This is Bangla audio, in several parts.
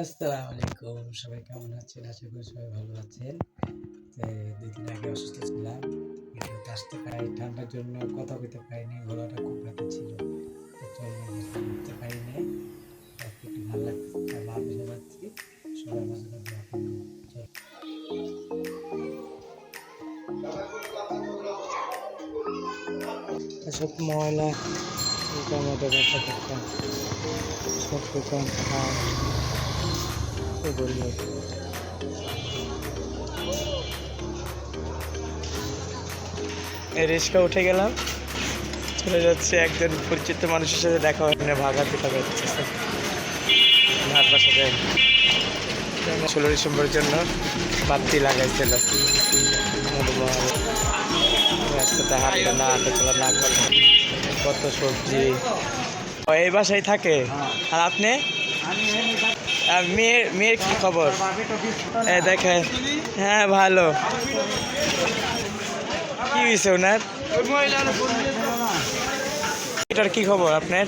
আসসালামু আলাইকুম, সবাই কেমন আছেন? আশা করি সবাই ভালো আছেন। তো ২ দিন আগে অসুস্থ ছিলাম। ভিডিওতে আসতে পারি ঠান্ডার জন্য কথা কইতে পারিনি, গলাটা খুব ব্যথা ছিল। তো চলুন উঠতে পারিনি। আজকে একটু ভালো লাগতেছে, তাই মা বেঁচে যাচ্ছি। সবাই আমার জন্য দোয়া করবেন। চল এসব ময়লা এটার মধ্যে ব্যথা করতাম সব দোকান খাওয়া বললো রিক্সা উঠে গেলাম, চলে যাচ্ছে একজন পরিচিত মানুষের সাথে দেখা হয় না, ভাগা পিঠা যাচ্ছে ভাত বাসাতে 16 ডিসেম্বরের জন্য বাতি লাগাইছিল। রাস্তাতে হাঁটতে না হাঁটতে চলা না করলে কত সবজি এই বাসায় থাকে। আর আপনি মেয়ের মেয়ের কি খবর? দেখেন, হ্যাঁ ভালো। কি হয়েছে ওনার? এটার কি খবর আপনার?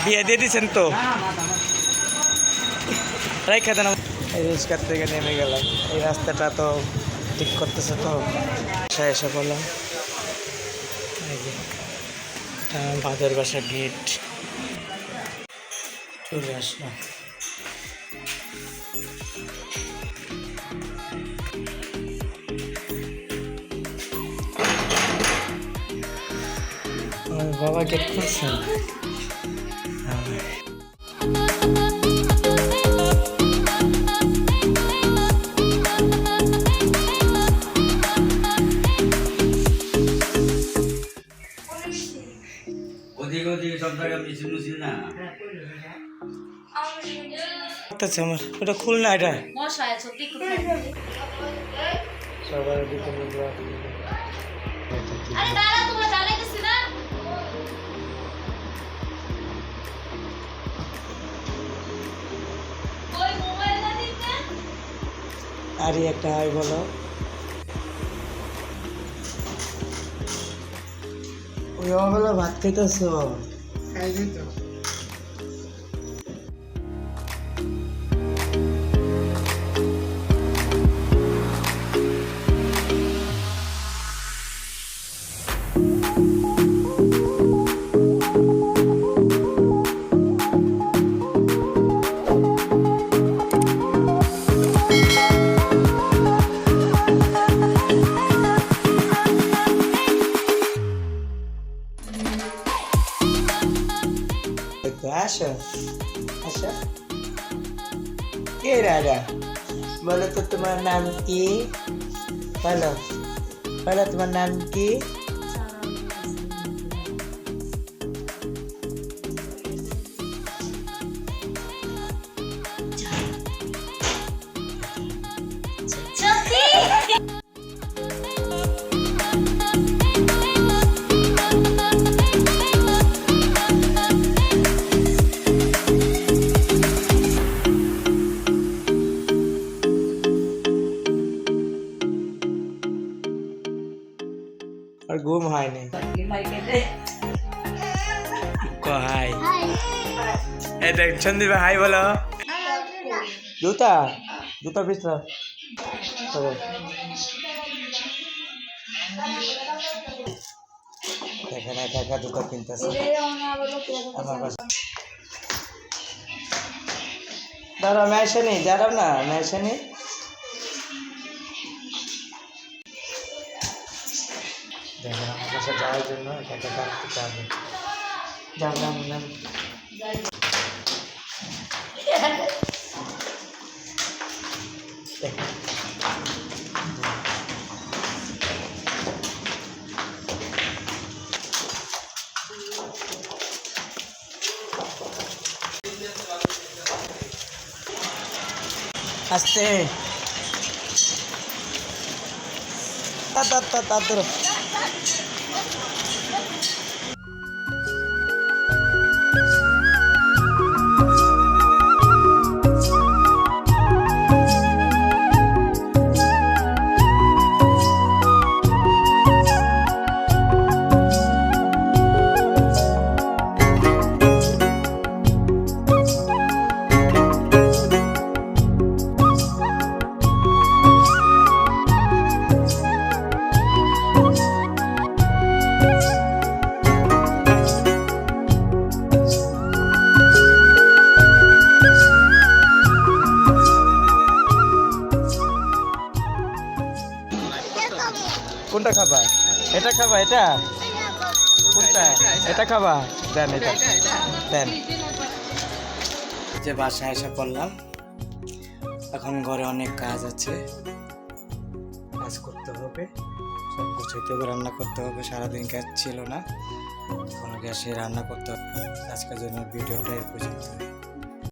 বিয়ে দিয়ে দিচ্ছেন তো? রেখে দেন। এই রিক্সার থেকে নেমে গেলাম, এই রাস্তাটা তো ঠিক করতেছে তো এসে বললাম ভাদের বাসা গেট চলে আসলাম। বাবা গেট খুলছেন। আমার ওটা খুল না, এটা সবার আরে একটা হাই বলো। ওই অবেলা ভাত খাইতেছ? খাইছি তো। আসো আসো। কে রাজা বলো তো, তোমার নাম কি? বলো বলো, তোমার নাম কি? আর ঘুম হয়নি। হাই এই দেখ সন্দীপ, হাই বলো। জুতা জুতা পিছলা এখানে একা একা জুতা কিনতেছে আমার পাশে। দাঁড়াও, মেশে নেই, দাঁড়াও না, মেশে নেই। দেখেন আমার কাছে যাওয়ার জন্য একা একা কাটতে হবে। যাবলাম না আস্তে তাড়াতাড়ি। কোনটা খাবা? এটা খাবা? এটা কোনটা? এটা খাবা? দেন এটা দেন। যে বাসায় এসে পড়লাম, এখন ঘরে অনেক কাজ আছে, কাজ করতে হবে, সব গুছাইতে হবে, রান্না করতে হবে। সারাদিন কাজ ছিল না, এখন গ্যাসে রান্না করতে হবে। আজকের জন্য ভিডিওটা এই পর্যন্ত।